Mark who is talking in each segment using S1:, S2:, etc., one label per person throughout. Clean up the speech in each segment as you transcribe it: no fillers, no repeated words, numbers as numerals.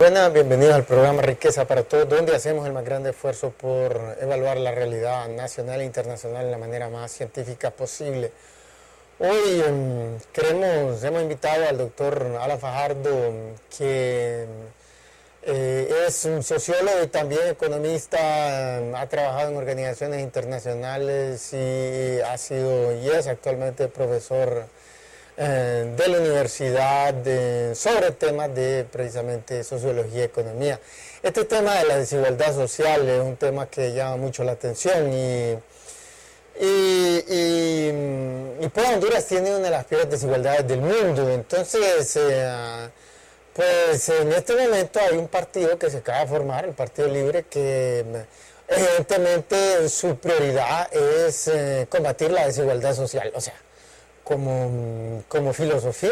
S1: Buenas, bienvenidos al programa Riqueza para Todos, donde hacemos el más grande esfuerzo por evaluar la realidad nacional e internacional de la manera más científica posible. Hoy hemos invitado al doctor Alan Fajardo, que es un sociólogo y también economista, ha trabajado en organizaciones internacionales y es actualmente profesor de la universidad sobre temas de precisamente sociología y economía. Este tema de la desigualdad social es un tema que llama mucho la atención pues Honduras tiene una de las peores desigualdades del mundo. Entonces, pues en este momento hay un partido que se acaba de formar, el Partido Libre, que evidentemente su prioridad es combatir la desigualdad social. O sea, como filosofía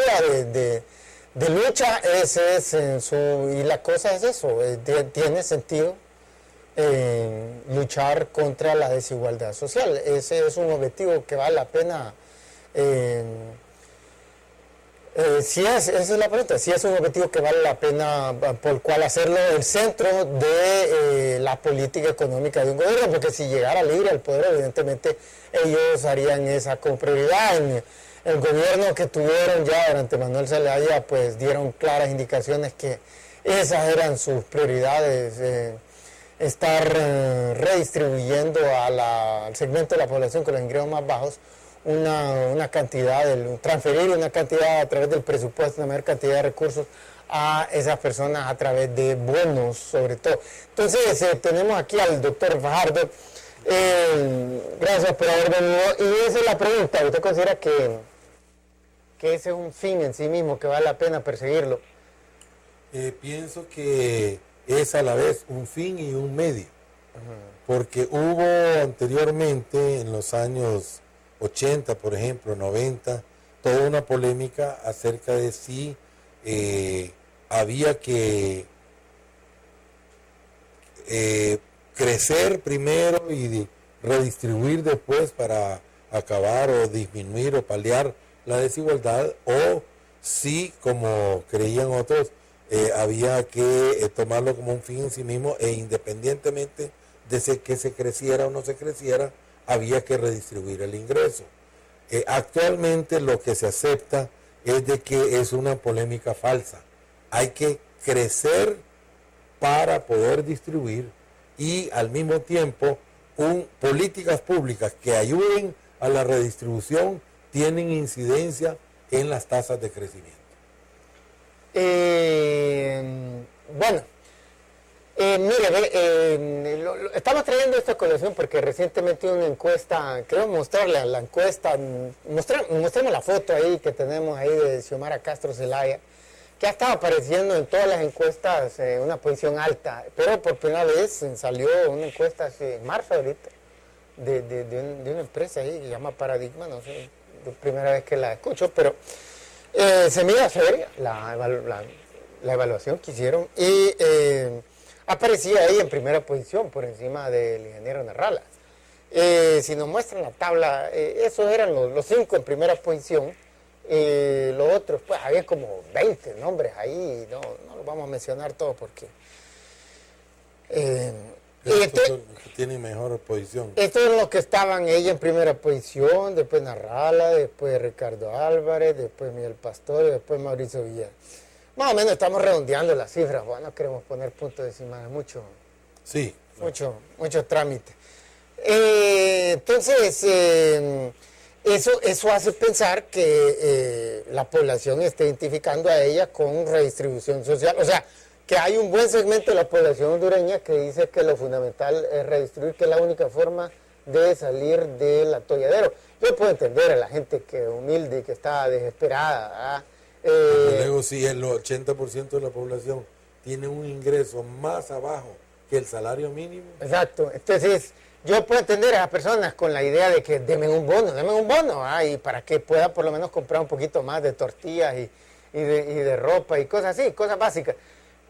S1: de lucha, ese es y la cosa es eso, tiene sentido luchar contra la desigualdad social. Ese es un objetivo que vale la pena, esa es la pregunta, si es un objetivo que vale la pena por el cual hacerlo el centro de la política económica de un gobierno, porque si llegara Libre al poder, evidentemente ellos harían esa con prioridad. El gobierno que tuvieron ya durante Manuel Zelaya, pues dieron claras indicaciones que esas eran sus prioridades, estar redistribuyendo al segmento de la población con los ingresos más bajos una cantidad, transferir una cantidad a través del presupuesto, una mayor cantidad de recursos a esas personas a través de bonos, sobre todo. Entonces, tenemos aquí al doctor Fajardo. Gracias por haber venido. Y esa es la pregunta. ¿Usted considera que ese es un fin en sí mismo, que vale la pena perseguirlo?
S2: Pienso que es a la vez un fin y un medio, porque hubo anteriormente, en los años 80, por ejemplo, 90, toda una polémica acerca de si había que crecer primero y redistribuir después para acabar o disminuir o paliar la desigualdad, o si, como creían otros, había que tomarlo como un fin en sí mismo, e independientemente de que se creciera o no se creciera, había que redistribuir el ingreso. Actualmente lo que se acepta es de que es una polémica falsa. Hay que crecer para poder distribuir, y al mismo tiempo políticas públicas que ayuden a la redistribución tienen incidencia en las tasas de crecimiento.
S1: Estamos trayendo esta colación porque recientemente una encuesta, queremos mostrarle la encuesta, mostremos la foto ahí que tenemos ahí de Xiomara Castro Zelaya, que ha estado apareciendo en todas las encuestas una posición alta, pero por primera vez salió una encuesta en marzo ahorita de una empresa ahí que se llama Paradigma, no sé, la primera vez que la escucho, pero se mira seria la evaluación que hicieron, y aparecía ahí en primera posición por encima del ingeniero Narrala. Si nos muestran la tabla, esos eran los 5 en primera posición. Los otros, pues había como 20 nombres ahí, no los vamos a mencionar todos porque
S2: tienen mejor posición.
S1: Estos son los que estaban ella en primera posición, después Narrala, después Ricardo Álvarez, después Miguel Pastor y después Mauricio Villar. Más o menos estamos redondeando las cifras, bueno, no queremos poner puntos decimales, mucho trámite. Entonces, eso hace pensar que la población está identificando a ella con redistribución social. O sea, que hay un buen segmento de la población hondureña que dice que lo fundamental es redistribuir, que es la única forma de salir del atolladero. Yo puedo entender a la gente que humilde, que está desesperada.
S2: Luego, si el 80% de la población tiene un ingreso más abajo que el salario mínimo.
S1: Exacto. Entonces, yo puedo entender a las personas con la idea de que denme un bono, y para que pueda por lo menos comprar un poquito más de tortillas y de ropa y cosas así, cosas básicas.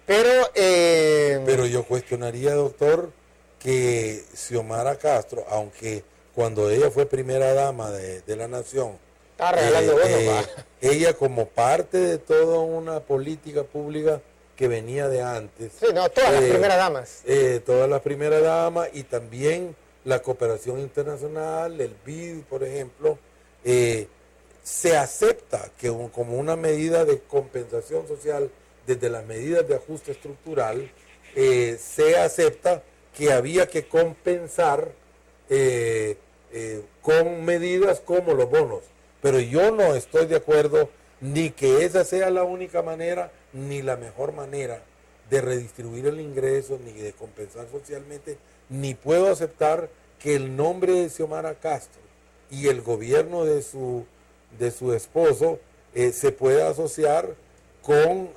S2: Pero yo cuestionaría, doctor, que Xiomara Castro, aunque cuando ella fue primera dama de la nación,
S1: está regalando bonos,
S2: ella como parte de toda una política pública que venía de antes.
S1: Sí, no, todas las primeras damas.
S2: Todas las primeras damas y también la cooperación internacional, el BID, por ejemplo, se acepta que como una medida de compensación social desde las medidas de ajuste estructural, se acepta que había que compensar con medidas como los bonos. Pero yo no estoy de acuerdo ni que esa sea la única manera, ni la mejor manera de redistribuir el ingreso, ni de compensar socialmente, ni puedo aceptar que el nombre de Xiomara Castro y el gobierno de su esposo se pueda asociar con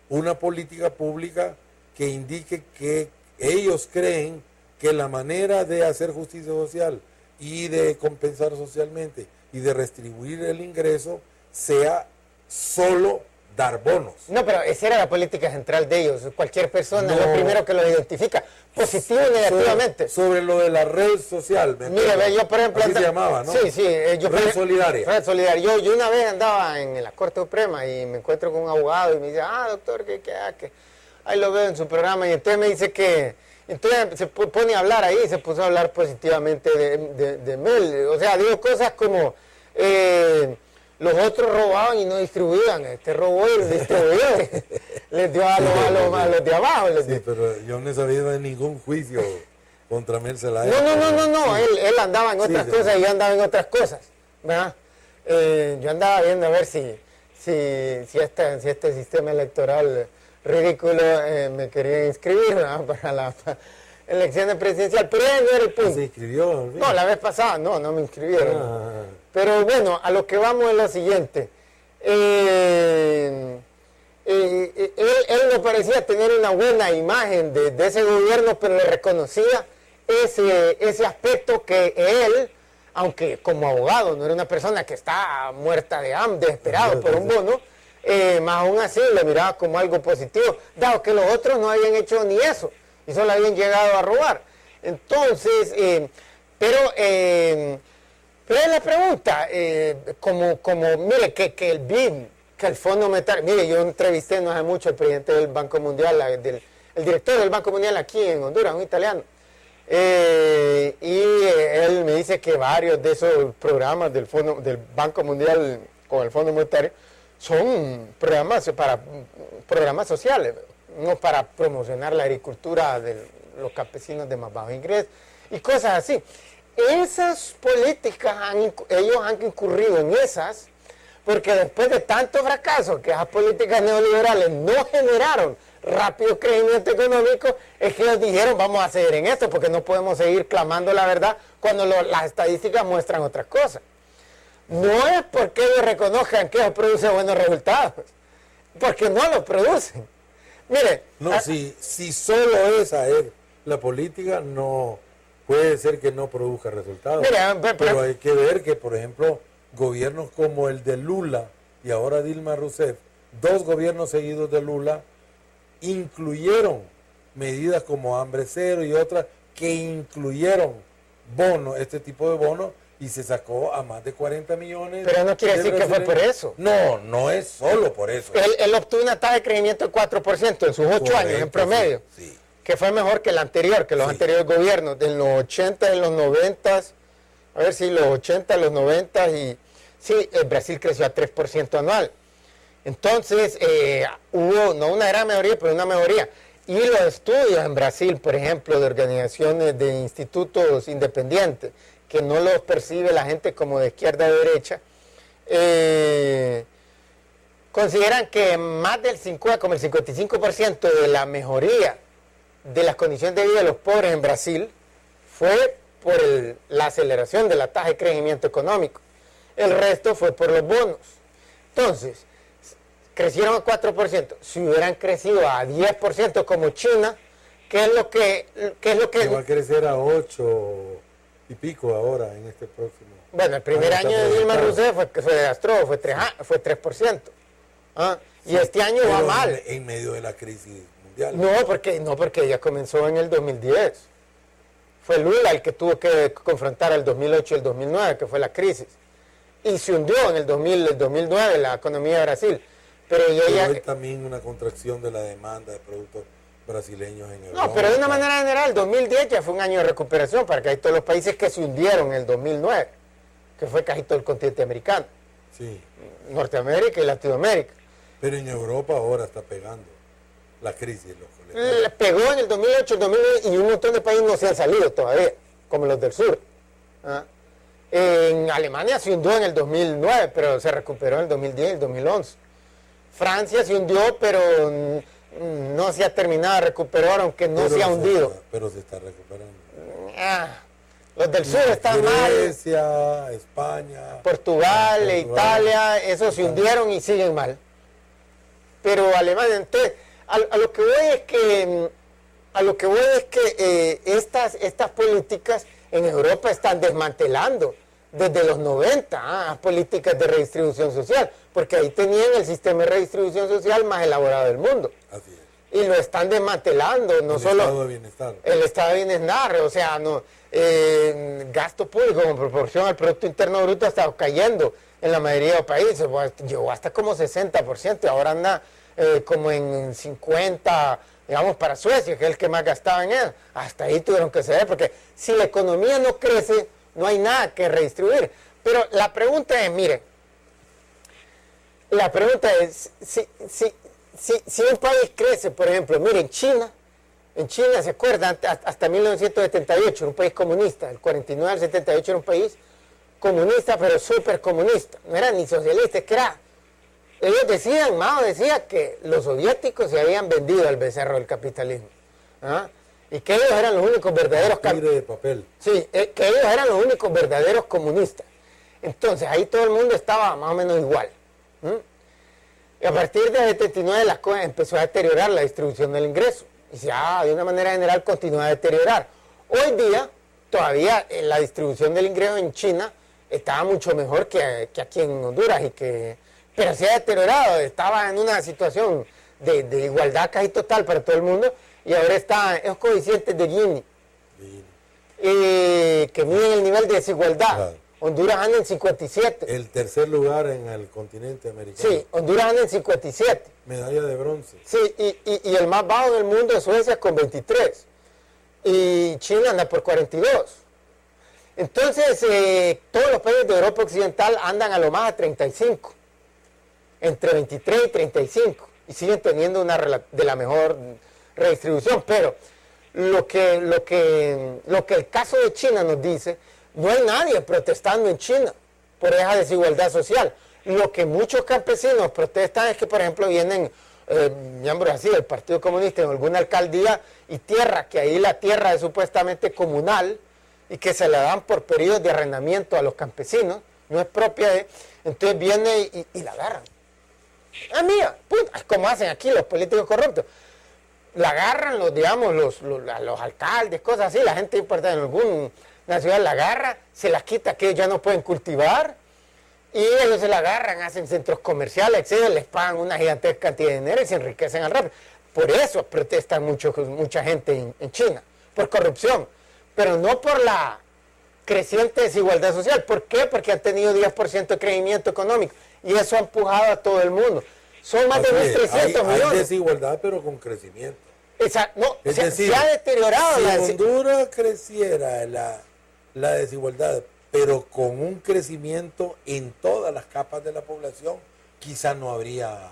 S2: una política pública que indique que ellos creen que la manera de hacer justicia social y de compensar socialmente y de redistribuir el ingreso sea solo dar bonos.
S1: No, pero esa era la política central de ellos. Cualquier persona, lo primero que lo identifica, positivo o negativamente.
S2: Sobre lo de la red social.
S1: Mire, yo por ejemplo...
S2: Así se llamaba, ¿no?
S1: Sí,
S2: Red Solidaria.
S1: Red Solidaria. Yo una vez andaba en la Corte Suprema y me encuentro con un abogado y me dice, doctor, que ahí lo veo en su programa, y entonces me dice que... Entonces se pone a hablar ahí, se puso a hablar positivamente de Mel. O sea, digo cosas como... los otros robaban y no distribuían. Este robó y distribuyó. Les dio a los de abajo.
S2: Sí, pero yo no he sabido de ningún juicio contra Mel Zelaya.
S1: No.
S2: Sí.
S1: Él andaba en otras cosas y yo andaba en otras cosas. ¿Verdad? Yo andaba viendo a ver si este sistema electoral ridículo me quería inscribir, ¿verdad? Para la elección presidencial. Pero ese no era el punto.
S2: ¿Se inscribió?
S1: No, la vez pasada no me inscribieron. Pero bueno, a lo que vamos es lo siguiente. Él no parecía tener una buena imagen de ese gobierno, pero le reconocía ese aspecto que él, aunque como abogado no era una persona que está muerta de hambre, desesperado por un bono, más aún así lo miraba como algo positivo, dado que los otros no habían hecho ni eso y solo habían llegado a robar. Entonces, pero es la pregunta, mire, que el BID, que el Fondo Monetario, mire, yo entrevisté no hace mucho al presidente del Banco Mundial, el director del Banco Mundial aquí en Honduras, un italiano, y él me dice que varios de esos programas del Banco Mundial con el Fondo Monetario son programas sociales, no para promocionar la agricultura de los campesinos de más bajo ingreso y cosas así. Esas políticas, ellos han incurrido en esas, porque después de tanto fracaso que esas políticas neoliberales no generaron rápido crecimiento económico, es que ellos dijeron vamos a seguir en esto, porque no podemos seguir clamando la verdad cuando las estadísticas muestran otras cosas. No es porque ellos reconozcan que eso produce buenos resultados, porque no lo producen. Mire,
S2: si solo esa es la política, no puede ser que no produzca resultados. Pero hay que ver que, por ejemplo, gobiernos como el de Lula y ahora Dilma Rousseff, dos gobiernos seguidos de Lula, incluyeron medidas como hambre cero y otras que incluyeron bonos, este tipo de bonos, y se sacó a más de 40 millones.
S1: Pero no quiere decir que fue por eso.
S2: No es solo por eso.
S1: Él obtuvo una tasa de crecimiento de 4% en sus 8 años en promedio.
S2: Sí.
S1: Que fue mejor que el anterior, que los anteriores gobiernos, de los 80, de los 90, a ver si los 80, los 90, y sí, Brasil creció a 3% anual. Entonces, hubo, no una gran mejoría, pero una mejoría. Y los estudios en Brasil, por ejemplo, de organizaciones de institutos independientes, que no los percibe la gente como de izquierda a derecha, consideran que más del 55% de la mejoría de las condiciones de vida de los pobres en Brasil fue por la aceleración de la tasa de crecimiento económico. El resto fue por los bonos. Entonces, crecieron a 4%. Si hubieran crecido a 10% como China, ¿qué es lo que
S2: va a crecer a 8 y pico ahora en este próximo?
S1: Bueno, el primer año de Dilma Rousseff fue desastroso, fue 3%. Y este año va mal.
S2: En medio de la crisis mundial.
S1: No, porque ella comenzó en el 2010. Fue Lula el que tuvo que confrontar el 2008 y el 2009, que fue la crisis. Y se hundió en el 2009 la economía de Brasil. Pero
S2: hay también una contracción de la demanda de productos brasileños en Europa.
S1: No, pero de una manera general, 2010 ya fue un año de recuperación para que hay todos los países que se hundieron en el 2009, que fue casi todo el continente americano.
S2: Sí.
S1: Norteamérica y Latinoamérica.
S2: Pero en Europa ahora está pegando la crisis.
S1: Pegó en el 2008, el 2009 y un montón de países no se han salido todavía, como los del sur. ¿Ah? En Alemania se hundió en el 2009, pero se recuperó en el 2010 y el 2011. Francia se hundió, pero no se ha terminado de recuperar, aunque no se ha hundido.
S2: Pero se está recuperando.
S1: Los del sur están mal.
S2: Grecia, España,
S1: Portugal, Italia, esos se hundieron y siguen mal. Pero Alemania, entonces, a lo que voy es que estas políticas en Europa están desmantelando desde los 90 políticas de redistribución social, porque ahí tenían el sistema de redistribución social más elaborado del mundo.
S2: Así es.
S1: Y lo están desmantelando, no solo
S2: el estado de bienestar.
S1: El estado de bienestar, o sea, gasto público en proporción al Producto Interno Bruto ha estado cayendo en la mayoría de los países, pues, llegó hasta como 60%, y ahora anda como en 50%, digamos, para Suecia, que es el que más gastaba en él. Hasta ahí tuvieron que ceder, porque si la economía no crece, no hay nada que redistribuir. Pero la pregunta es, mire, si un país crece, por ejemplo, miren, en China, ¿se acuerdan? Hasta 1978, era un país comunista, el 49 al 78 era un país comunista, pero súper comunista, no era ni socialista, es que era, ellos decían, Mao decía que los soviéticos se habían vendido al becerro del capitalismo, ¿ah? Y que ellos eran los únicos verdaderos
S2: de papel.
S1: Sí, que ellos eran los únicos verdaderos comunistas. Entonces, ahí todo el mundo estaba más o menos igual. Y a partir del 79 las cosas empezó a deteriorar la distribución del ingreso. Y de una manera general continúa a deteriorar. Hoy día, todavía la distribución del ingreso en China estaba mucho mejor que aquí en Honduras, pero se ha deteriorado. Estaba en una situación de igualdad casi total para todo el mundo, y ahora está en los coeficientes de Gini, que miden el nivel de desigualdad. Claro. Honduras anda en 57.
S2: El tercer lugar en el continente americano.
S1: Sí, Honduras anda en 57.
S2: Medalla de bronce.
S1: Sí, y el más bajo del mundo es Suecia con 23. Y China anda por 42. Entonces, todos los países de Europa Occidental andan a lo más a 35. Entre 23 y 35. Y siguen teniendo de la mejor redistribución. Pero lo que el caso de China nos dice, no hay nadie protestando en China por esa desigualdad social. Lo que muchos campesinos protestan es que, por ejemplo, vienen miembros así del Partido Comunista en alguna alcaldía y tierra, que ahí la tierra es supuestamente comunal y que se la dan por periodos de arrendamiento a los campesinos, no es propia de... Entonces viene y la agarran. Es mía, puta, es como hacen aquí los políticos corruptos. La agarran los alcaldes, cosas así, la gente importante en alguna ciudad la agarra, se las quita, que ellos ya no pueden cultivar, y ellos se la agarran, hacen centros comerciales, etcétera, les pagan una gigantesca cantidad de dinero y se enriquecen al rápido. Por eso protestan mucha gente en China, por corrupción, pero no por la creciente desigualdad social. ¿Por qué? Porque han tenido 10% de crecimiento económico, y eso ha empujado a todo el mundo. Son más de 1.300 millones.
S2: Hay desigualdad, pero con crecimiento.
S1: No, se ha deteriorado.
S2: Si Honduras creciera la desigualdad, pero con un crecimiento en todas las capas de la población, quizás no habría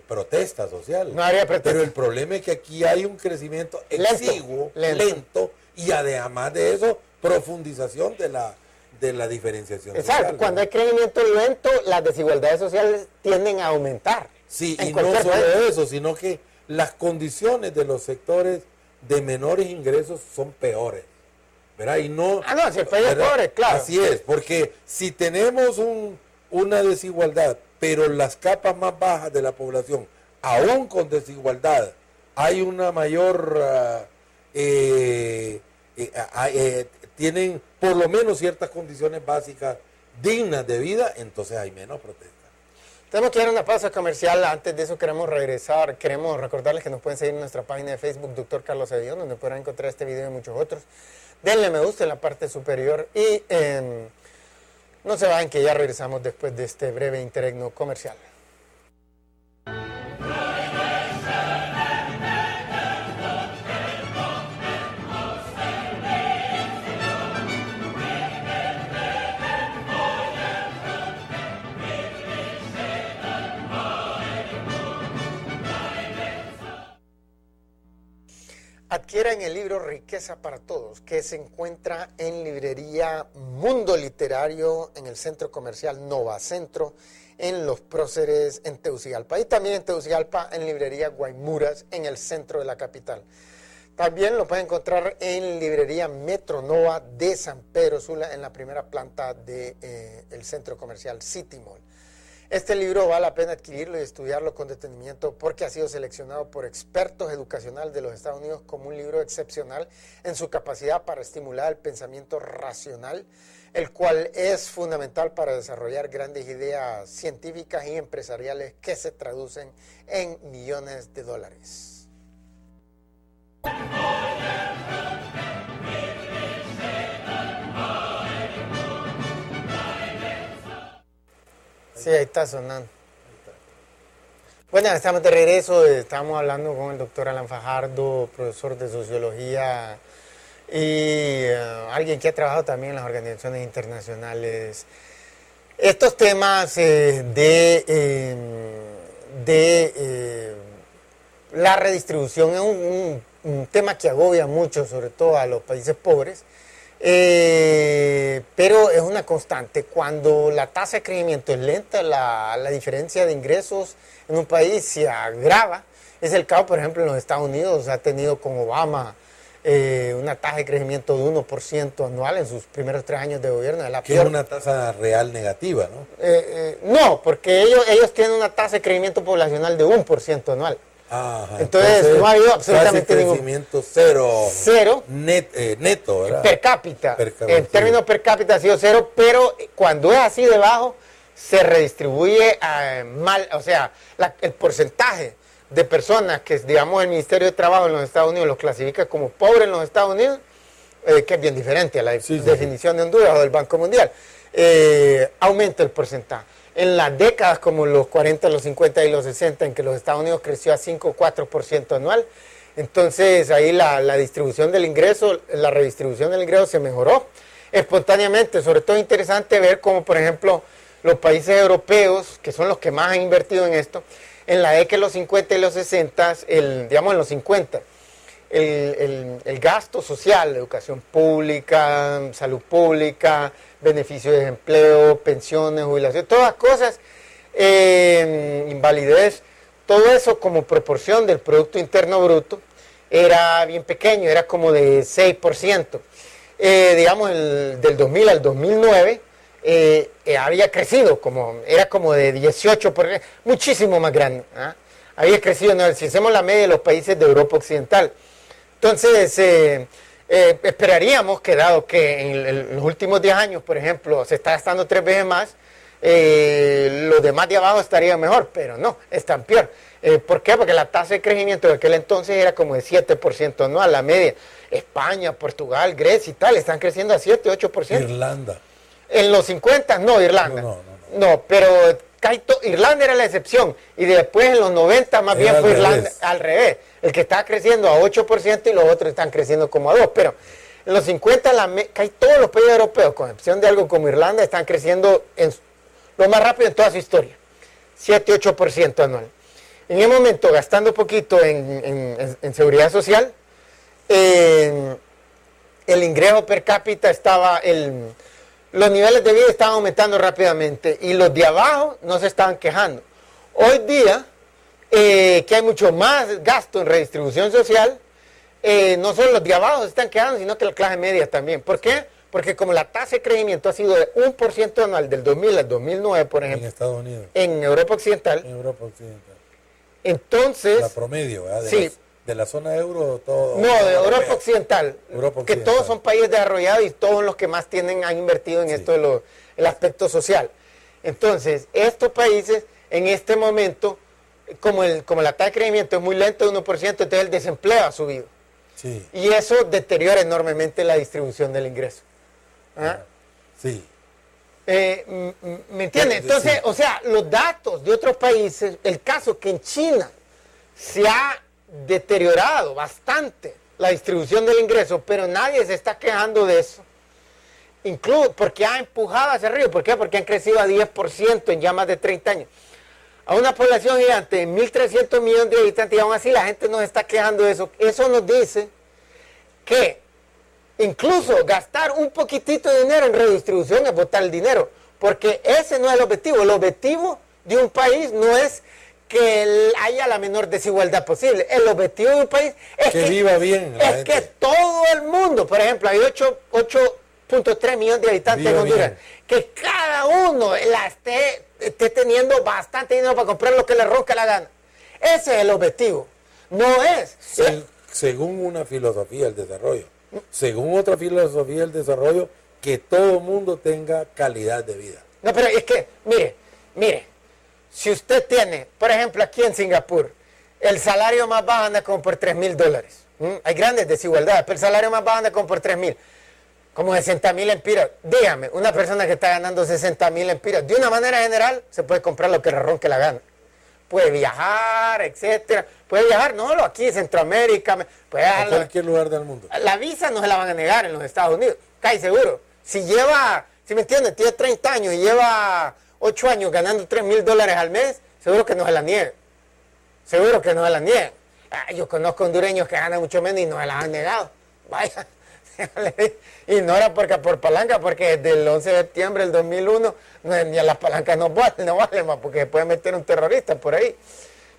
S2: protesta social.
S1: No habría protesta.
S2: Pero el problema es que aquí hay un crecimiento exiguo, lento, y además de eso, profundización de la diferenciación
S1: social. Exacto, cuando hay crecimiento lento, las desigualdades sociales tienden a aumentar.
S2: Sí, y no solo eso, sino que las condiciones de los sectores de menores ingresos son peores. ¿Verdad? Y no,
S1: si el país es pobre, claro.
S2: Así es, porque si tenemos una desigualdad, pero las capas más bajas de la población, aún con desigualdad, hay una mayor, tienen por lo menos ciertas condiciones básicas dignas de vida, entonces hay menos protesta.
S1: Tenemos que ir a una pausa comercial. Antes de eso queremos recordarles que nos pueden seguir en nuestra página de Facebook, Dr. Carlos Edión, donde podrán encontrar este video y muchos otros. Denle me gusta en la parte superior y no se vayan, que ya regresamos después de este breve interregno comercial. Adquieran el libro Riqueza para Todos, que se encuentra en librería Mundo Literario, en el centro comercial Nova Centro, en Los Próceres, en Tegucigalpa. Y también en Tegucigalpa, en librería Guaymuras, en el centro de la capital. También lo pueden encontrar en librería Metro Nova de San Pedro Sula, en la primera planta del centro comercial City Mall. Este libro vale la pena adquirirlo y estudiarlo con detenimiento porque ha sido seleccionado por expertos educacionales de los Estados Unidos como un libro excepcional en su capacidad para estimular el pensamiento racional, el cual es fundamental para desarrollar grandes ideas científicas y empresariales que se traducen en millones de dólares. Sí, ahí está sonando. Bueno, estamos de regreso, estamos hablando con el doctor Alan Fajardo, profesor de Sociología y alguien que ha trabajado también en las organizaciones internacionales. Estos temas la redistribución es un tema que agobia mucho, sobre todo a los países pobres. Pero es una constante. Cuando la tasa de crecimiento es lenta, la diferencia de ingresos en un país se agrava. Es el caso, por ejemplo, en los Estados Unidos. Ha tenido con Obama una tasa de crecimiento de 1% anual en sus primeros 3 años de gobierno.
S2: Que es una tasa real negativa, ¿no?
S1: No, porque ellos tienen una tasa de crecimiento poblacional de 1% anual.
S2: Ajá,
S1: entonces no ha habido absolutamente ningún
S2: crecimiento cero neto, ¿verdad?
S1: Per cápita. En términos per cápita ha sido 0, pero cuando es así de bajo se redistribuye mal, o sea, el porcentaje de personas que, digamos, el Ministerio de Trabajo en los Estados Unidos los clasifica como pobres en los Estados Unidos, que es bien diferente a la definición de Honduras o del Banco Mundial, aumenta el porcentaje. En las décadas como los 40, los 50 y los 60, en que los Estados Unidos creció a 5 o 4% anual, entonces ahí la distribución del ingreso, la redistribución del ingreso se mejoró espontáneamente. Sobre todo interesante ver cómo, por ejemplo, los países europeos, que son los que más han invertido en esto, en la década de los 50 y los 60, digamos en los 50, el gasto social, educación pública, salud pública, beneficios de empleo, pensiones, jubilación, todas las cosas, invalidez, todo eso como proporción del Producto Interno Bruto era bien pequeño, era como de 6%. Digamos, del 2000 al 2009 había crecido, era como de 18%, muchísimo más grande. Había crecido, ¿no? Si hacemos la media de los países de Europa Occidental. Entonces, esperaríamos que dado que en los últimos 10 años, por ejemplo, se está gastando 3 veces más, los demás de abajo estarían mejor, pero no, están peor. ¿Por qué? Porque la tasa de crecimiento de aquel entonces era como de 7% anual, la media. España, Portugal, Grecia y tal, están creciendo a 7, 8%.
S2: Irlanda.
S1: En los 50, no, Irlanda. No, pero Irlanda era la excepción. Y después en los 90 más bien fue Irlanda al revés. El que está creciendo a 8% y los otros están creciendo como a 2%. Pero en los 50 todos los países europeos, con excepción de algo como Irlanda, están creciendo lo más rápido en toda su historia. 7, 8% anual. En ese momento, gastando poquito en seguridad social, el ingreso per cápita los niveles de vida estaban aumentando rápidamente y los de abajo no se estaban quejando. Hoy día, que hay mucho más gasto en redistribución social, no solo los de abajo se están quejando, sino que la clase media también. ¿Por qué? Porque como la tasa de crecimiento ha sido de 1% anual del 2000 al 2009, por ejemplo.
S2: En Estados Unidos.
S1: En Europa Occidental.
S2: En Europa Occidental.
S1: Entonces.
S2: La promedio, ¿verdad? De la zona euro, todo.
S1: No, de Europa Occidental. Que todos son países desarrollados y todos los que más han invertido en esto el aspecto social. Entonces, estos países, en este momento, como la tasa de crecimiento es muy lento, de 1%, entonces el desempleo ha subido.
S2: Sí.
S1: Y eso deteriora enormemente la distribución del ingreso.
S2: Sí.
S1: ¿Me entiendes? Entonces, o sea, los datos de otros países, el caso que en China se ha deteriorado bastante la distribución del ingreso, pero nadie se está quejando de eso. Incluso porque ha empujado hacia arriba. ¿Por qué? Porque han crecido a 10% en ya más de 30 años. A una población gigante de 1.300 millones de habitantes, y aún así la gente nos está quejando de eso. Eso nos dice que incluso gastar un poquitito de dinero en redistribución es botar el dinero, porque ese no es el objetivo. El objetivo de un país no es que haya la menor desigualdad posible. El objetivo de un país es
S2: que viva bien la gente.
S1: Que todo el mundo, por ejemplo, hay 8.3 millones de habitantes en Honduras, que cada uno esté teniendo bastante dinero para comprar lo que le ronca la gana. Ese es el objetivo. No es.
S2: Según una filosofía del desarrollo. Según otra filosofía del desarrollo, que todo mundo tenga calidad de vida.
S1: No, pero es que, mire, si usted tiene, por ejemplo, aquí en Singapur, el salario más bajo anda como por $3,000. Hay grandes desigualdades, pero el salario más bajo anda como por 3,000. Como 60,000 empiras. Dígame, una persona que está ganando 60,000 empiras, de una manera general, se puede comprar lo que le ronque la gana. Puede viajar, etcétera. Puede viajar, no solo aquí, Centroamérica. Puede
S2: a cualquier lugar del mundo.
S1: La visa no se la van a negar en los Estados Unidos. Cae seguro. Si me entiendes, tiene 30 años y lleva 8 años ganando $3,000 al mes, seguro que no se la nieguen. Seguro que no se la nieguen. Yo conozco hondureños que ganan mucho menos y no se la han negado. Vaya. Y no era por palanca, porque desde el 11 de septiembre del 2001 ya las palancas no valen más, porque se puede meter un terrorista por ahí.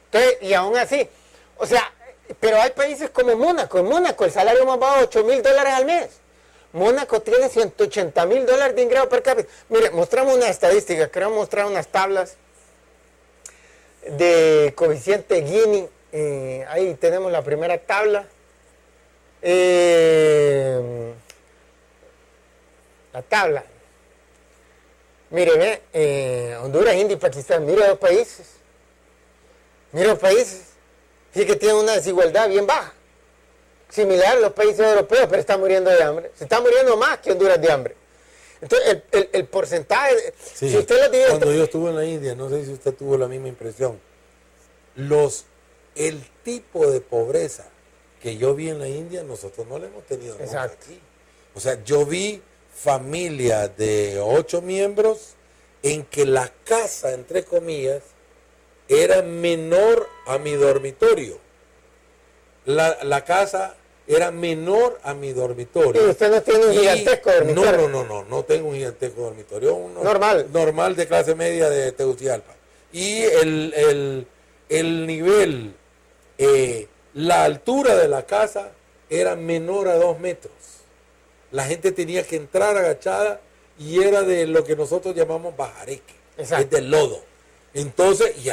S1: Entonces, y aún así, o sea, pero hay países como Mónaco. En Mónaco el salario más bajo es $8,000 al mes. Mónaco tiene $180,000 de ingreso per cápita. Mire, mostramos una estadística, queremos mostrar unas tablas de coeficiente Gini. Ahí tenemos la primera tabla. La tabla. Mire, Honduras, India y Pakistán. Mire los países. Sí que tienen una desigualdad bien baja. Similar a los países europeos, pero están muriendo de hambre. Se está muriendo más que Honduras de hambre. Entonces, el porcentaje...
S2: Sí,
S1: si usted lo divide,
S2: cuando yo estuve en la India, no sé si usted tuvo la misma impresión, el tipo de pobreza que yo vi en la India, nosotros no lo hemos tenido nunca aquí. O sea, yo vi familias de 8 miembros en que la casa, entre comillas, era menor a mi dormitorio. La casa era menor a mi dormitorio.
S1: ¿Y usted no tiene un gigantesco dormitorio?
S2: No tengo un gigantesco dormitorio.
S1: Normal
S2: de clase media de Tegucigalpa. Y el nivel, la altura de la casa era menor a 2 metros. La gente tenía que entrar agachada y era de lo que nosotros llamamos bajareque.
S1: Exacto.
S2: Es del lodo. Entonces, y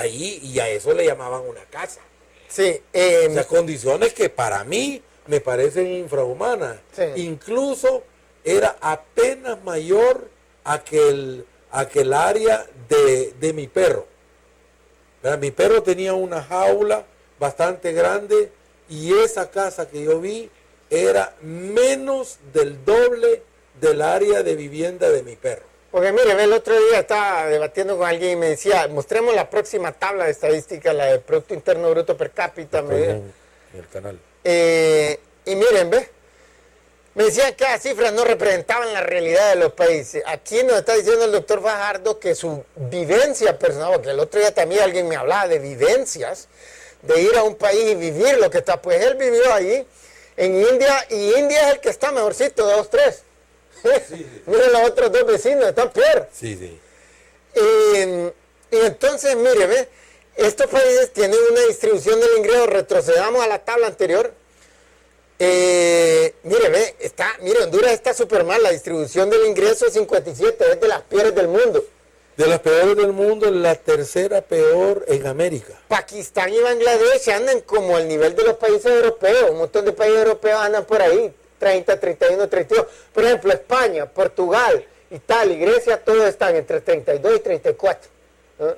S2: a eso le llamaban una casa.
S1: Sí.
S2: O sea, condiciones que para mí me parecen infrahumanas.
S1: Sí.
S2: Incluso era apenas mayor a que el área de mi perro. ¿Verdad? Mi perro tenía una jaula bastante grande y esa casa que yo vi era menos del doble del área de vivienda de mi perro.
S1: Porque mire, el otro día estaba debatiendo con alguien y me decía, mostremos la próxima tabla de estadística, la del Producto Interno Bruto per cápita.
S2: En el canal.
S1: Y miren, me decían que las cifras no representaban la realidad de los países. Aquí nos está diciendo el doctor Fajardo que su vivencia personal, porque el otro día también alguien me hablaba de vivencias, de ir a un país y vivir lo que está, pues él vivió allí en India, y India es el que está mejorcito de los 3. Sí. Miren los otros 2 vecinos, están peor.
S2: Sí.
S1: Y entonces, mire, estos países tienen una distribución del ingreso. Retrocedamos a la tabla anterior. Mire, Honduras está súper mal. La distribución del ingreso es 57, es de las peores del mundo.
S2: De las peores del mundo, la tercera peor en América.
S1: Pakistán y Bangladesh andan como al nivel de los países europeos. Un montón de países europeos andan por ahí. 30, 31, 32. Por ejemplo, España, Portugal, Italia y Grecia, todos están entre 32 y 34. ¿No?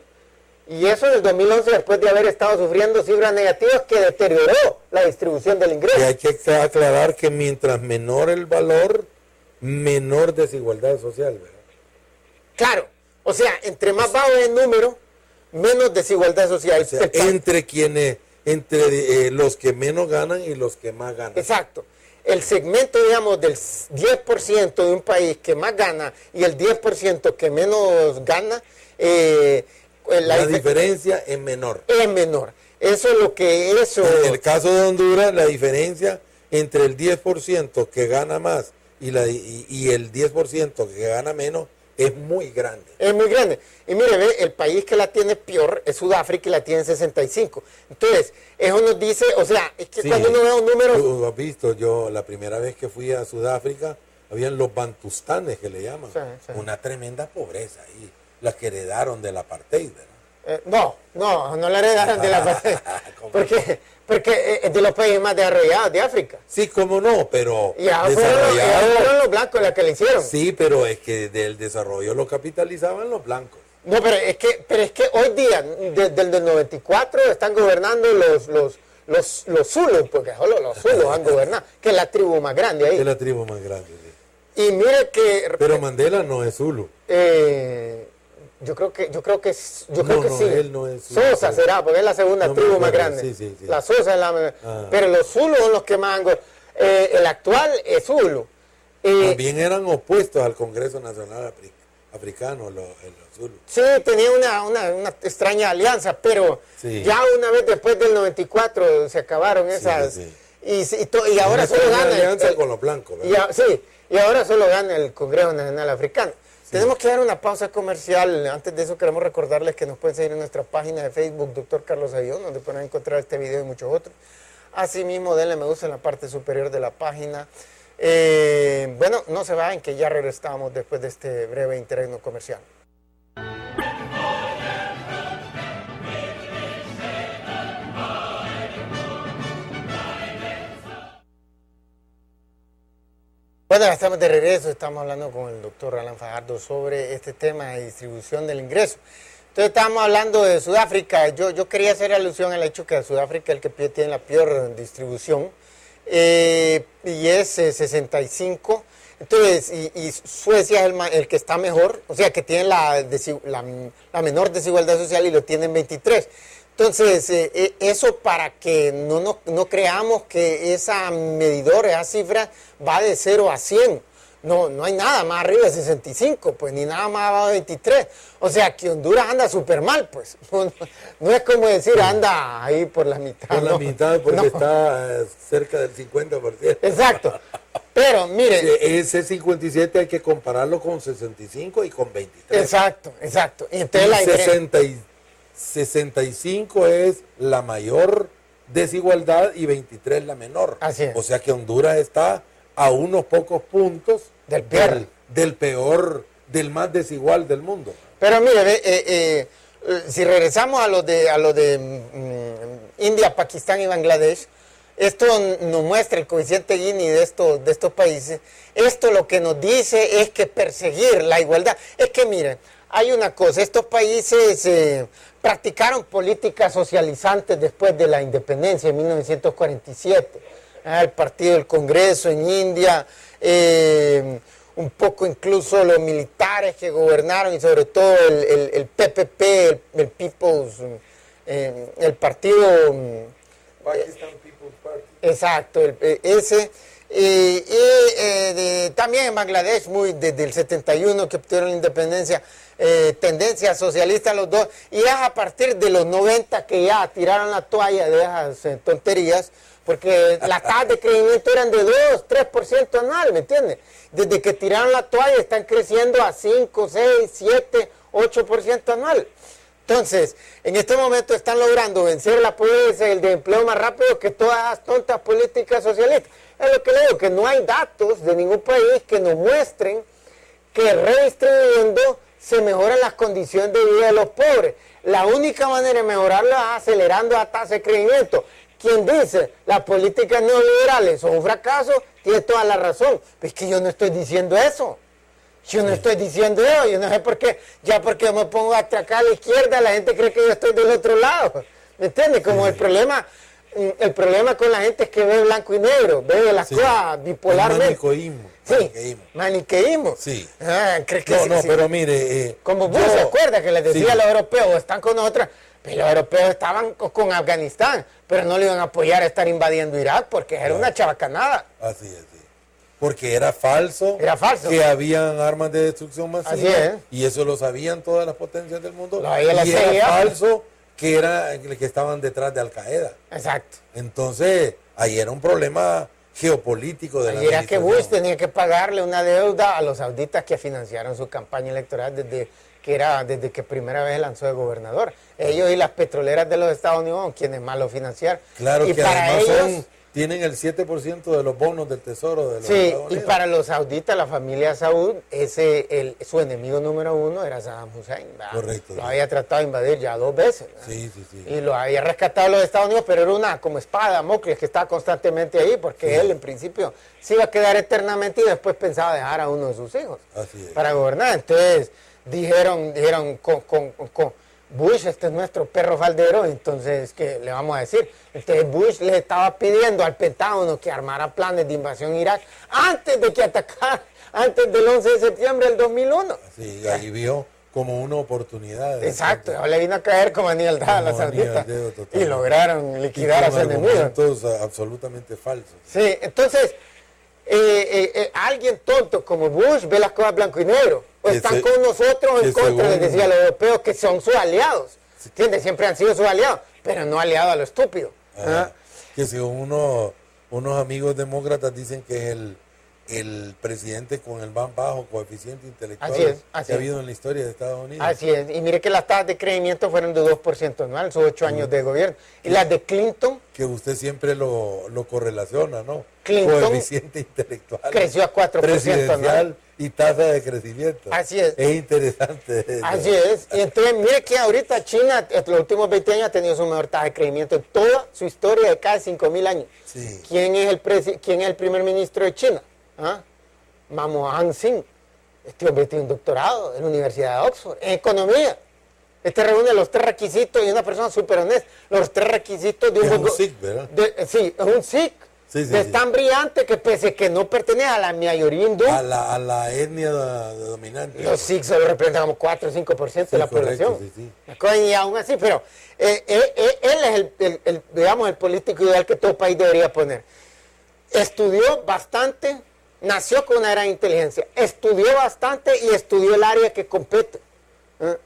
S1: Y eso en el 2011, después de haber estado sufriendo cifras negativas que deterioró la distribución del ingreso.
S2: Y hay que aclarar que mientras menor el valor, menor desigualdad social, ¿verdad?
S1: Claro, o sea, entre más bajo el número, menos desigualdad social.
S2: O sea, entre los que menos ganan y los que más ganan.
S1: Exacto. El segmento, digamos, del 10% de un país que más gana y el 10% que menos gana,
S2: la diferencia es menor.
S1: Es menor. Eso es lo que eso...
S2: En el caso de Honduras, la diferencia entre el 10% que gana más y el 10% que gana menos es muy grande.
S1: Es muy grande. Y mire, ve, el país que la tiene peor es Sudáfrica y la tiene 65. Entonces, eso nos dice, o sea, es que
S2: Sí,
S1: cuando uno ve un número...
S2: tú has visto, yo la primera vez que fui a Sudáfrica, habían los bantustanes que le llaman,
S1: Sí, sí.
S2: una tremenda pobreza ahí, las que heredaron del apartheid, ¿verdad?
S1: No la heredaron de la parte.
S2: ¿Cómo?
S1: Porque es de los países más desarrollados de África.
S2: Sí, cómo no, pero
S1: Y ahora fueron los blancos las que le hicieron.
S2: Sí, pero es que del desarrollo lo capitalizaban los blancos.
S1: No, pero es que hoy día, desde el 94, están gobernando los Zulus, porque solo los Zulus han gobernado, que es la tribu más grande ahí.
S2: Es la tribu más grande, sí.
S1: Y mire que...
S2: Pero Mandela no es Zulu.
S1: Yo creo que
S2: No,
S1: sí.
S2: él no es Zulu,
S1: Sosa
S2: pero-
S1: será, porque es la segunda
S2: No me
S1: tribu más
S2: acuerdo,
S1: grande.
S2: sí.
S1: La Sosa es la... Pero los Zulus son los que más han el actual es Zulu.
S2: También eran opuestos al Congreso Nacional Africano, los Zulu.
S1: Sí, tenía una extraña alianza, pero
S2: Sí.
S1: ya una vez después del 94 se acabaron esas...
S2: sí.
S1: Y ahora
S2: Una
S1: solo
S2: extraña
S1: gana...
S2: alianza con los blancos, ¿verdad?
S1: Y ahora solo gana el Congreso Nacional Africano. Tenemos que dar una pausa comercial. Antes de eso queremos recordarles que nos pueden seguir en nuestra página de Facebook, Dr. Carlos Ayón, donde pueden encontrar este video y muchos otros. Asimismo, denle me gusta en la parte superior de la página. Bueno, no se vayan, que ya regresamos después de este breve interregno comercial. Bueno, ya estamos de regreso, estamos hablando con el doctor Alan Fajardo sobre este tema de distribución del ingreso. Entonces estábamos hablando de Sudáfrica. Yo quería hacer alusión al hecho que Sudáfrica es el que tiene la peor distribución, y es 65. Entonces, y Suecia es el que está mejor, o sea, que tiene la menor desigualdad social y lo tiene en 23. Entonces, eso para que no creamos que esa medidor, esa cifra, va de 0 a 100. No hay nada más arriba de 65, pues, ni nada más abajo de 23. O sea, que Honduras anda súper mal, pues. No es como decir, anda ahí por la mitad.
S2: Por la
S1: no,
S2: mitad, porque
S1: no.
S2: cerca cerca del 50%.
S1: Exacto. Pero, mire...
S2: Ese 57 hay que compararlo con 65 y con 23.
S1: Exacto. Y entonces la
S2: 65 es la mayor desigualdad y 23 la menor.
S1: Así es.
S2: O sea que Honduras está a unos pocos puntos
S1: Del peor.
S2: del peor, del más desigual del mundo.
S1: Pero mire, si regresamos a lo de India, Pakistán y Bangladesh, esto nos muestra el coeficiente Gini de estos países. Esto lo que nos dice es que perseguir la igualdad. Es que miren, hay una cosa, estos países practicaron políticas socializantes después de la independencia en 1947. El partido del Congreso en India, un poco incluso los militares que gobernaron y sobre todo el PPP, el People's, el partido...
S2: Pakistan People's Party.
S1: Exacto, ese. También en Bangladesh, desde el 71 que obtuvieron la independencia, tendencia socialista los dos, y es a partir de los 90 que ya tiraron la toalla de esas tonterías, porque las tasas de crecimiento eran de 2-3% anual, ¿me entiendes? Desde que tiraron la toalla están creciendo a 5, 6, 7, 8% anual. Entonces, en este momento están logrando vencer la pobreza y el desempleo más rápido que todas las tontas políticas socialistas. Es lo que le digo, que no hay datos de ningún país que nos muestren que redistribuyendo se mejoran las condiciones de vida de los pobres. La única manera de mejorarlo es acelerando la tasa de crecimiento. Quien dice las políticas neoliberales son un fracaso, tiene toda la razón. Pero es que yo no estoy diciendo eso. Yo no estoy diciendo eso, yo no sé por qué, ya porque yo me pongo a atracar a la izquierda, la gente cree que yo estoy del otro lado. ¿Me entiendes? Como el problema con la gente es que ve blanco y negro, ve las cosas bipolarmente.
S2: Manicoísmo.
S1: Sí, maniqueísmo.
S2: Sí.
S1: ¿Crees que
S2: No,
S1: sí?
S2: pero mire...
S1: Como vos se acuerda que les decía
S2: sí.
S1: a los europeos, están con nosotros, pero los europeos estaban con Afganistán, pero no le iban a apoyar a estar invadiendo Irak porque era una chabacanada.
S2: Así es, sí. Porque era falso.
S1: Era falso.
S2: Que habían armas de destrucción masiva.
S1: Así es.
S2: Y eso lo sabían todas las potencias del mundo.
S1: Lo sabía la
S2: y era
S1: CIA.
S2: falso que estaban detrás de Al Qaeda.
S1: Exacto.
S2: Entonces, ahí era un problema geopolítico de la
S1: Y era que Bush
S2: administración.
S1: tenía que pagarle una deuda a los sauditas que financiaron su campaña electoral desde que primera vez lanzó de gobernador. Ellos y las petroleras de los Estados Unidos son quienes más lo financiaron.
S2: Claro
S1: y
S2: que
S1: para
S2: además
S1: ellos,
S2: tienen el 7% de los bonos del tesoro de los
S1: sí,
S2: Estados
S1: y
S2: Unidos.
S1: para los sauditas, la familia Saud, su enemigo número uno era Saddam Hussein. ¿verdad?
S2: Correcto.
S1: Lo había tratado de invadir ya 2 veces. ¿verdad?
S2: Sí.
S1: Y lo había rescatado los Estados Unidos, pero era una como espada de Damocles que estaba constantemente ahí, porque él en principio se iba a quedar eternamente y después pensaba dejar a uno de sus hijos
S2: Así es.
S1: para gobernar. Entonces dijeron con Bush, este es nuestro perro faldero, entonces, ¿qué le vamos a decir? Entonces Bush le estaba pidiendo al Pentágono que armara planes de invasión a Irak antes de que atacara, antes del 11 de septiembre del 2001.
S2: Sí, ahí vio como una oportunidad.
S1: Exacto, le vino a caer como anillo al dedo a la
S2: Como anillo al
S1: saudita
S2: dedo,
S1: y
S2: totalmente.
S1: lograron liquidar a su enemigo.
S2: argumentos absolutamente falsos.
S1: Sí, entonces, alguien tonto como Bush ve las cosas blanco y negro. O
S2: Que
S1: están
S2: se-
S1: con nosotros o en
S2: que
S1: contra, les
S2: según-
S1: decía a los europeos, que son sus aliados. ¿Entiendes? Siempre han sido sus aliados, pero no aliados a lo estúpido.
S2: Ajá. Que según unos amigos demócratas dicen que es el presidente con el más bajo coeficiente intelectual
S1: Así
S2: que ha
S1: es.
S2: habido en la historia de Estados Unidos.
S1: Así es. Y mire que las tasas de crecimiento fueron de 2% anual, sus 8 años de gobierno. Y las de Clinton
S2: Que usted siempre lo correlaciona, ¿no?
S1: Clinton
S2: Coeficiente intelectual.
S1: creció a 4%
S2: presidencial
S1: anual.
S2: y tasa de crecimiento.
S1: Así es.
S2: Es interesante. eso.
S1: Así es. Y entonces, mire que ahorita China, en los últimos 20 años, ha tenido su mejor tasa de crecimiento en toda su historia de casi 5.000 años.
S2: Sí.
S1: ¿Quién es el primer ministro de China? ¿Ah? Manmohan Singh. Este hombre tiene un doctorado en la Universidad de Oxford, en economía. Este reúne los 3 requisitos y es una persona súper honesta. Los 3 requisitos de un
S2: Es un
S1: buen
S2: Sikh, ¿verdad?
S1: sí, es un Sikh.
S2: Sí, sí,
S1: Es
S2: sí.
S1: tan brillante que pese que no pertenece a la mayoría hindú,
S2: A la etnia dominante.
S1: los Sikhs solo representan como 4 o 5% de la
S2: correcto,
S1: población.
S2: sí.
S1: Y aún así, pero él es digamos, el político ideal que todo país debería poner. Estudió bastante, nació con una gran inteligencia, estudió bastante y estudió el área que compete. ¿eh?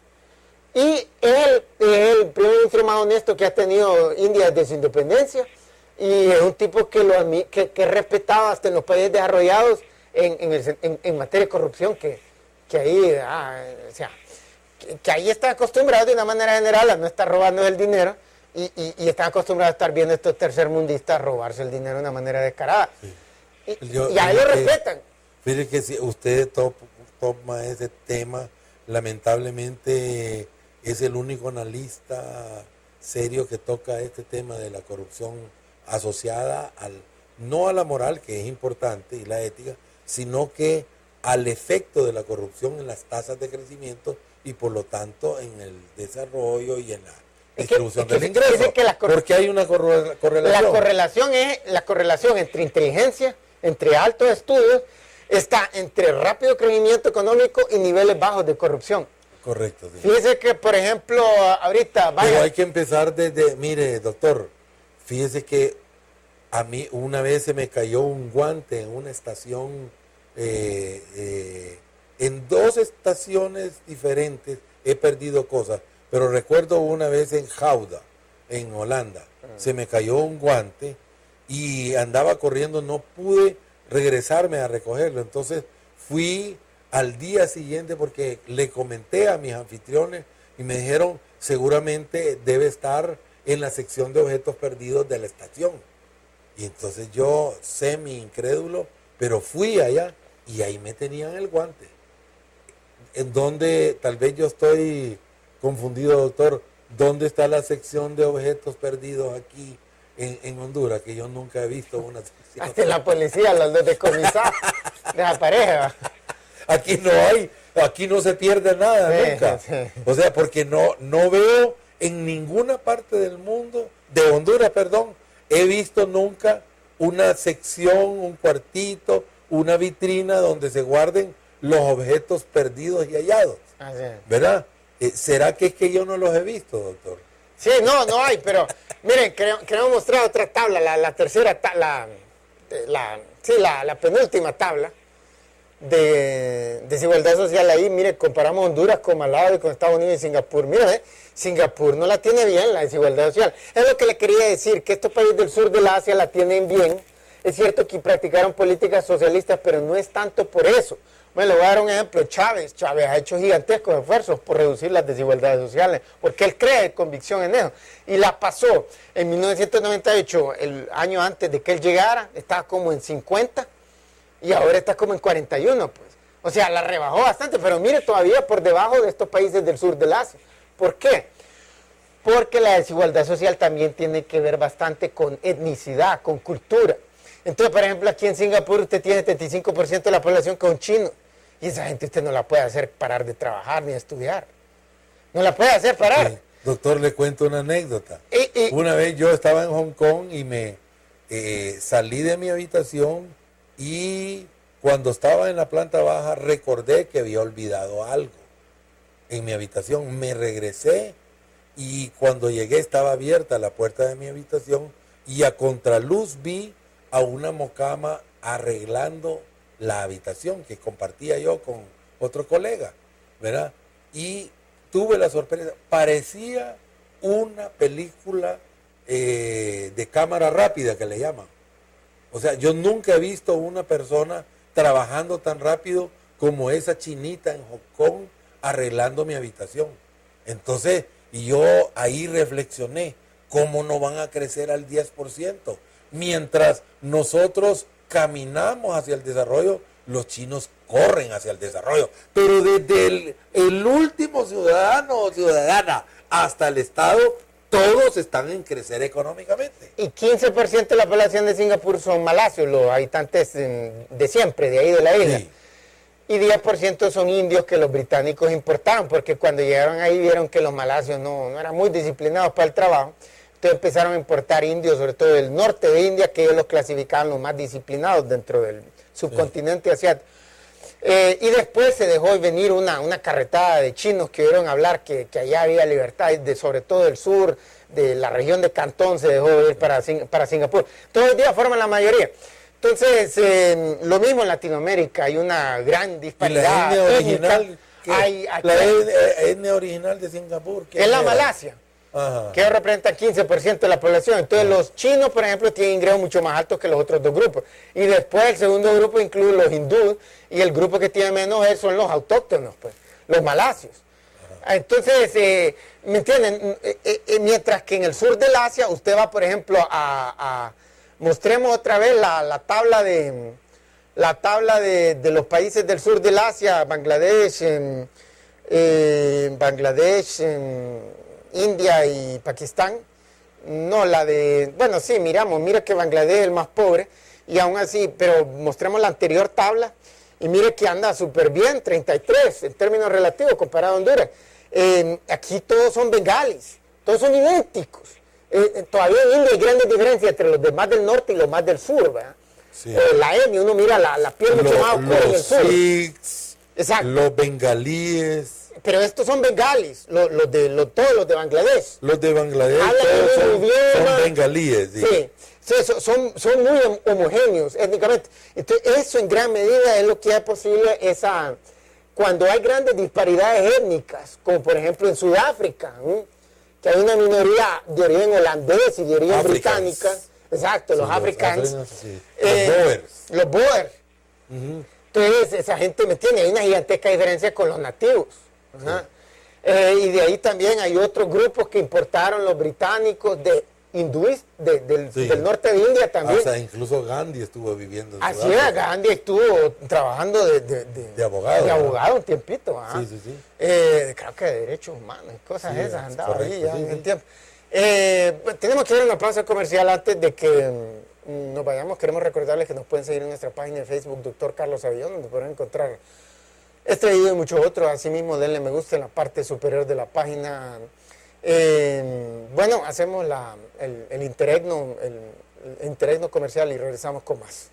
S1: Y él es el primer ministro más honesto que ha tenido India desde su independencia y es un tipo que es respetado hasta en los países desarrollados en materia de corrupción, que ahí, o sea, que ahí está acostumbrado de una manera general a no estar robando el dinero y está acostumbrado a estar viendo estos tercermundistas robarse el dinero de una manera descarada. Y ahí lo respetan.
S2: Fíjese que si usted toma ese tema, lamentablemente es el único analista serio que toca este tema de la corrupción asociada no a la moral, que es importante, y la ética, sino que al efecto de la corrupción en las tasas de crecimiento y por lo tanto en el desarrollo y en la distribución del ingreso.
S1: Dice que
S2: porque hay una correlación.
S1: La correlación entre inteligencia, entre altos estudios, está entre rápido crecimiento económico y niveles bajos de corrupción.
S2: Correcto. Sí.
S1: Fíjese que, por ejemplo, ahorita...
S2: Pero hay que empezar mire, doctor, fíjese que a mí una vez se me cayó un guante en una estación, en 2 estaciones diferentes he perdido cosas, pero recuerdo una vez en Gouda, en Holanda, se me cayó un guante y andaba corriendo, no pude regresarme a recogerlo, entonces fui al día siguiente porque le comenté a mis anfitriones y me dijeron seguramente debe estar en la sección de objetos perdidos de la estación. Y entonces yo, semi incrédulo, pero fui allá y ahí me tenían el guante. En donde, tal vez yo estoy confundido, doctor, ¿dónde está la sección de objetos perdidos aquí en Honduras? Que yo nunca he visto una sección.
S1: Hasta en la policía, los decomisados de la pareja.
S2: Aquí no hay, aquí no se pierde nada nunca.
S1: Sí.
S2: O sea, porque no veo en ninguna parte del mundo, de Honduras, perdón, he visto nunca una sección, un cuartito, una vitrina donde se guarden los objetos perdidos y hallados.
S1: Así es.
S2: ¿Verdad? ¿Será que es que yo no los he visto, doctor?
S1: Sí, no hay, pero miren, queremos mostrar otra tabla, la tercera tabla, la penúltima tabla de desigualdad social. Ahí, mire, comparamos Honduras con Malawi, con Estados Unidos y Singapur. Mire, Singapur no la tiene bien la desigualdad social. Es lo que le quería decir, que estos países del sur de la Asia la tienen bien, Es cierto que practicaron políticas socialistas, pero no es tanto por eso. Bueno, le voy a dar un ejemplo. Chávez ha hecho gigantescos esfuerzos por reducir las desigualdades sociales, porque él cree convicción en eso. Y la pasó en 1998, el año antes de que él llegara, estaba como en 50 y ahora está como en 41, pues. O sea, la rebajó bastante, pero mire, todavía por debajo de estos países del sur del Asia. ¿Por qué? Porque la desigualdad social también tiene que ver bastante con etnicidad, con cultura. Entonces, por ejemplo, aquí en Singapur usted tiene 75% de la población que son chinos. Y esa gente usted no la puede hacer parar de trabajar ni de estudiar. No la puede hacer parar.
S2: Sí. Doctor, le cuento una anécdota. Una vez yo estaba en Hong Kong y me salí de mi habitación y cuando estaba en la planta baja recordé que había olvidado algo en mi habitación. Me regresé y cuando llegué estaba abierta la puerta de mi habitación y a contraluz vi a una mocama arreglando la habitación que compartía yo con otro colega, ¿verdad? Y tuve la sorpresa, parecía una película de cámara rápida que le llaman. O sea, yo nunca he visto una persona trabajando tan rápido como esa chinita en Hong Kong arreglando mi habitación. Entonces, y yo ahí reflexioné, ¿cómo no van a crecer al 10%? Mientras nosotros caminamos hacia el desarrollo, los chinos corren hacia el desarrollo. Pero desde el último ciudadano o ciudadana hasta el Estado, todos están en crecer económicamente.
S1: Y 15% de la población de Singapur son malasios, los habitantes de siempre, de ahí de la isla. Sí. Y 10% son indios que los británicos importaron, porque cuando llegaron ahí vieron que los malasios no eran muy disciplinados para el trabajo. Entonces empezaron a importar indios, sobre todo del norte de India, que ellos los clasificaban los más disciplinados dentro del subcontinente asiático. Y después se dejó venir una carretada de chinos que oyeron hablar que allá había libertad, sobre todo del sur, de la región de Cantón se dejó ir para Singapur. Todos los días forman la mayoría. Entonces, lo mismo en Latinoamérica, hay una gran disparidad.
S2: ¿Y la etnia original? La etnia original de Singapur.
S1: Es la Malasia. Ajá. Que representa 15% de la población. Entonces los chinos, por ejemplo, tienen ingresos mucho más altos que los otros dos grupos. Y después el segundo grupo incluye los hindúes y el grupo que tiene menos son los autóctonos, pues, los malasios. Ajá. Entonces, ¿me entienden? Mientras que en el sur del Asia, usted va, por ejemplo, mostremos otra vez la tabla de los países del sur del Asia, Bangladesh, India y Pakistán. No, bueno, sí, mira que Bangladesh es el más pobre, y aún así, pero mostremos la anterior tabla, y mire que anda súper bien, 33 en términos relativos comparado a Honduras. Aquí todos son bengalis, todos son idénticos. Todavía en India hay grandes diferencias entre los demás del norte y los más del sur, ¿verdad? Sí. La etnia, uno mira la piel mucho más oscura en el sur.
S2: Los sikhs, los bengalíes.
S1: Pero estos son bengalis, todos los de Bangladesh.
S2: Los de Bangladesh son bengalíes.
S1: Sí, son muy homogéneos étnicamente. Entonces, eso en gran medida es lo que hace posible cuando hay grandes disparidades étnicas, como por ejemplo en Sudáfrica, que hay una minoría de origen holandés y de origen británica. Exacto, sí, los africanos. Sí. Los boers. Entonces, esa gente, ¿me entiende? Hay una gigantesca diferencia con los nativos. Sí. Y de ahí también hay otros grupos que importaron los británicos de hindúes del norte de India también.
S2: Hasta incluso Gandhi estuvo viviendo en
S1: Así es, Gandhi estuvo trabajando de
S2: abogado.
S1: De abogado un tiempito.
S2: Sí.
S1: Creo que de derechos humanos y cosas esas andaba ahí ya en el tiempo. Tenemos que ir a una pausa comercial antes de que nos vayamos. Queremos recordarles que nos pueden seguir en nuestra página de Facebook, Dr. Carlos Avillón, donde podrán encontrar este video y muchos otros. Asimismo, denle me gusta en la parte superior de la página. Bueno, hacemos el interregno comercial y regresamos con más.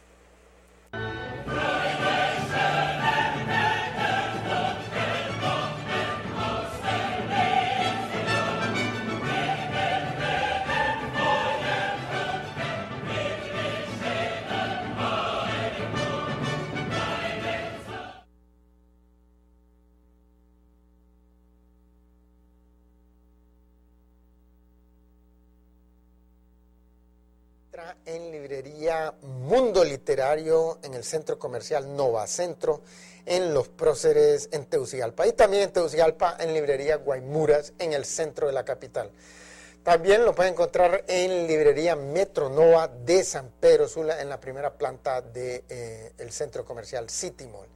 S1: encuentra en librería Mundo Literario, en el centro comercial Nova Centro, en Los Próceres, en Tegucigalpa. Y también en Tegucigalpa, en librería Guaymuras, en el centro de la capital. También lo pueden encontrar en librería Metro Nova de San Pedro Sula, en la primera planta del centro comercial City Mall.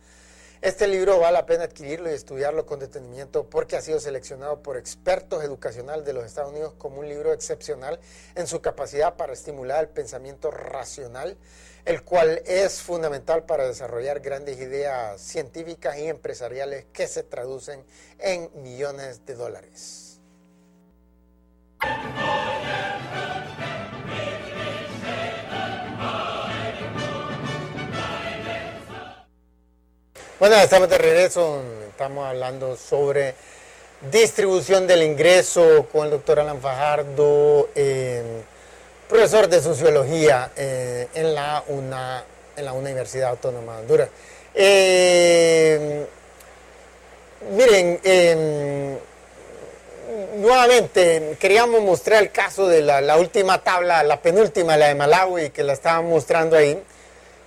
S1: Este libro vale la pena adquirirlo y estudiarlo con detenimiento porque ha sido seleccionado por expertos educacionales de los Estados Unidos como un libro excepcional en su capacidad para estimular el pensamiento racional, el cual es fundamental para desarrollar grandes ideas científicas y empresariales que se traducen en millones de dólares. Bueno, estamos de regreso, estamos hablando sobre distribución del ingreso con el doctor Alan Fajardo, profesor de sociología en la Universidad Autónoma de Honduras. Miren, nuevamente queríamos mostrar el caso de la última tabla, la penúltima, la de Malawi, que la estaban mostrando ahí.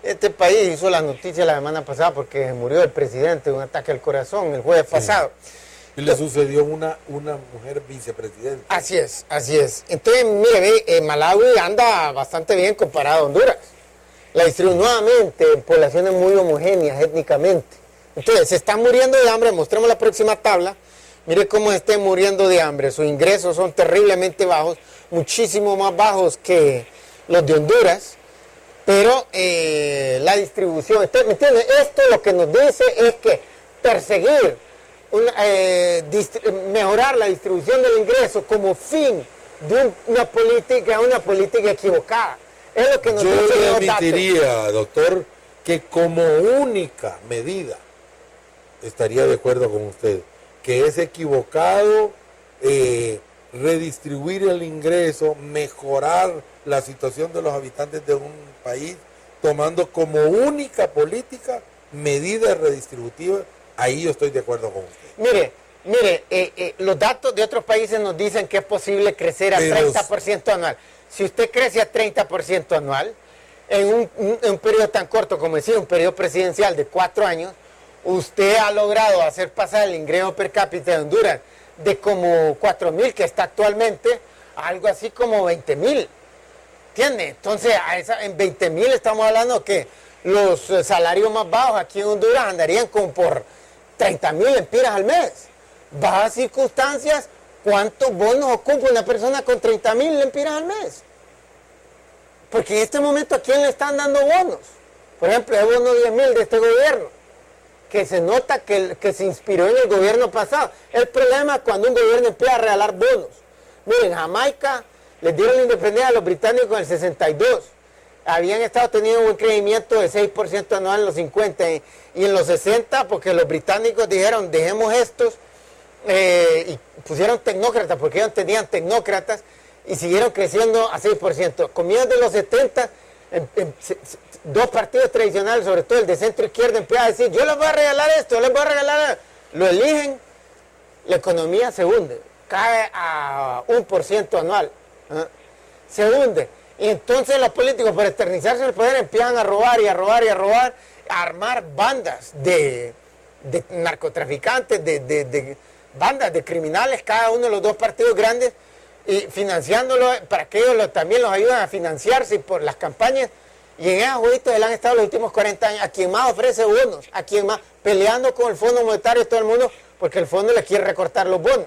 S1: Este país hizo la noticia la semana pasada porque murió el presidente de un ataque al corazón el jueves pasado.
S2: Y le sucedió una mujer vicepresidenta.
S1: Así es, así es. Entonces, mire, Malawi anda bastante bien comparado a Honduras. La distribuye nuevamente en poblaciones muy homogéneas étnicamente. Entonces, se están muriendo de hambre. Mostremos la próxima tabla. Mire cómo estén muriendo de hambre. Sus ingresos son terriblemente bajos, muchísimo más bajos que los de Honduras. Pero la distribución, ¿me entiende? Esto lo que nos dice es que perseguir, mejorar la distribución del ingreso como fin de una política equivocada. Es lo que nos dice.
S2: Yo le admitiría, doctor, que como única medida, estaría de acuerdo con usted, que es equivocado redistribuir el ingreso, mejorar la situación de los habitantes de un país, tomando como única política medidas redistributivas. Ahí yo estoy de acuerdo con usted.
S1: Mire, los datos de otros países nos dicen que es posible crecer a 30% anual. Si usted crece a 30% anual, en un periodo tan corto como decía, un periodo presidencial de 4 años, usted ha logrado hacer pasar el ingreso per cápita de Honduras de como 4,000 que está actualmente, a algo así como 20,000. ¿Entiende? Entonces, en 20,000 estamos hablando que los salarios más bajos aquí en Honduras andarían como por 30,000 lempiras al mes. Bajas circunstancias, ¿cuántos bonos ocupa una persona con 30,000 lempiras al mes? Porque en este momento, ¿a quién le están dando bonos? Por ejemplo, el bono 10,000 de este gobierno, que se nota que se inspiró en el gobierno pasado. El problema es cuando un gobierno empieza a regalar bonos. Miren, Jamaica les dieron la independencia a los británicos en el 62. Habían estado teniendo un buen crecimiento de 6% anual en los 50 y en los 60, porque los británicos dijeron, dejemos estos, y pusieron tecnócratas, porque ellos tenían tecnócratas, y siguieron creciendo a 6%. Comienzos de los 70, dos partidos tradicionales, sobre todo el de centro izquierda, empiezan a decir, yo les voy a regalar esto, yo les voy a regalar, lo eligen, la economía se hunde, cae a 1% anual, se hunde. Y entonces los políticos, para eternizarse en el poder, empiezan a robar y a robar y a robar, a armar bandas de narcotraficantes, de bandas de criminales, cada uno de los dos partidos grandes, y financiándolo para que ellos también los ayuden a financiarse por las campañas. Y en esos jueguitos han estado los últimos 40 años, a quien más ofrece bonos, a quien más peleando con el Fondo Monetario y todo el mundo, porque el fondo le quiere recortar los bonos.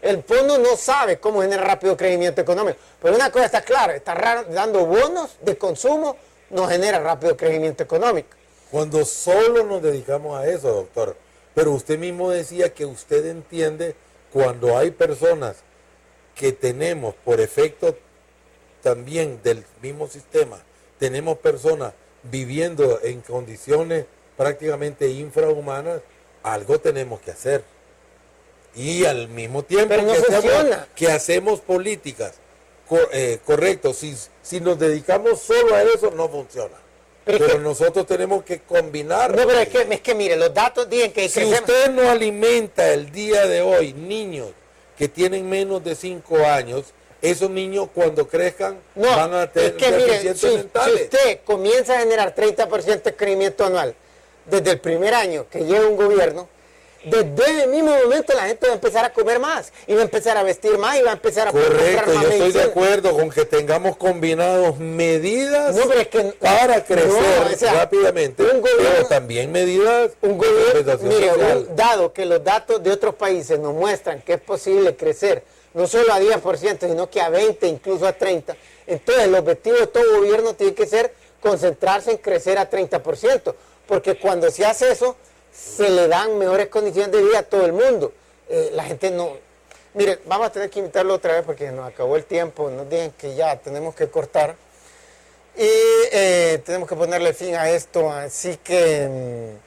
S1: El fondo no sabe cómo generar rápido crecimiento económico, pero una cosa está clara, está dando bonos de consumo, no genera rápido crecimiento económico.
S2: Cuando solo nos dedicamos a eso, doctor, pero usted mismo decía que usted entiende cuando hay personas que tenemos por efecto también del mismo sistema, tenemos personas viviendo en condiciones prácticamente infrahumanas, algo tenemos que hacer. Y al mismo tiempo que hacemos políticas correcto, si nos dedicamos solo a eso no funciona. Pero nosotros tenemos que combinar.
S1: No, pero es que mire, los datos dicen que
S2: si usted no alimenta el día de hoy niños que tienen menos de 5 años, esos niños cuando crezcan
S1: No,
S2: van a tener
S1: es que miren,
S2: deficiencias
S1: si
S2: mentales.
S1: usted comienza a generar 30% de crecimiento anual desde el primer año que lleva un gobierno, desde el mismo momento la gente va a empezar a comer más, y va a empezar a vestir más, y va a empezar a comprar
S2: Correcto,
S1: más
S2: yo estoy de
S1: medicina.
S2: acuerdo con que tengamos combinados medidas
S1: No, pero es que,
S2: para crecer
S1: no, o sea,
S2: rápidamente,
S1: un gobierno-
S2: pero también medidas
S1: un
S2: de
S1: gobierno,
S2: compensación
S1: mire,
S2: social.
S1: dado que los datos de otros países nos muestran que es posible crecer no solo a 10%, sino que a 20, incluso a 30%, entonces el objetivo de todo gobierno tiene que ser concentrarse en crecer a 30%, porque cuando se hace eso, se le dan mejores condiciones de vida a todo el mundo. La gente no... Mire, vamos a tener que invitarlo otra vez porque nos acabó el tiempo, nos digan que ya tenemos que cortar. Y tenemos que ponerle fin a esto, así que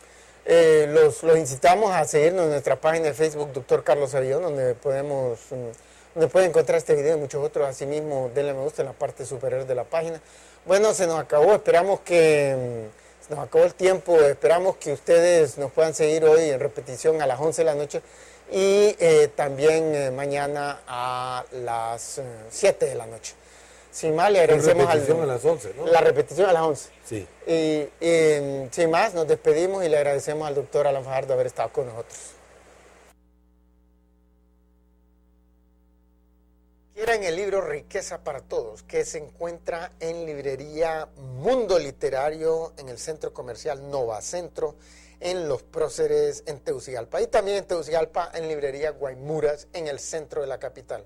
S1: los incitamos a seguirnos en nuestra página de Facebook, Dr. Carlos Avillón, donde pueden encontrar este video y muchos otros. Asimismo, denle me gusta en la parte superior de la página. Bueno, se nos acabó, esperamos que... se nos acabó el tiempo, esperamos que ustedes nos puedan seguir hoy en repetición a las 11 de la noche y también mañana a las 7 de la noche. Sin más, le agradecemos
S2: repetición a las 11, ¿no?
S1: La repetición a las 11.
S2: Sí.
S1: Y sin más, nos despedimos y le agradecemos al doctor Alan Fajardo haber estado con nosotros. Quieren el libro Riqueza para Todos, que se encuentra en librería Mundo Literario, en el centro comercial Nova Centro, en Los Próceres, en Tegucigalpa, y también en Tegucigalpa, en librería Guaymuras, en el centro de la capital.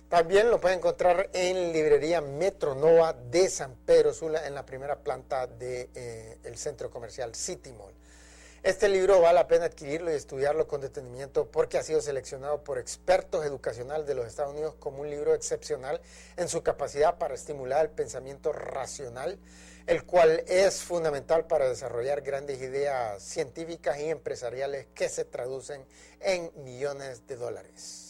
S1: También lo pueden encontrar en librería Metro Nova de San Pedro Sula, en la primera planta del centro comercial City Mall. Este libro vale la pena adquirirlo y estudiarlo con detenimiento porque ha sido seleccionado por expertos educacionales de los Estados Unidos como un libro excepcional en su capacidad para estimular el pensamiento racional, el cual es fundamental para desarrollar grandes ideas científicas y empresariales que se traducen en millones de dólares.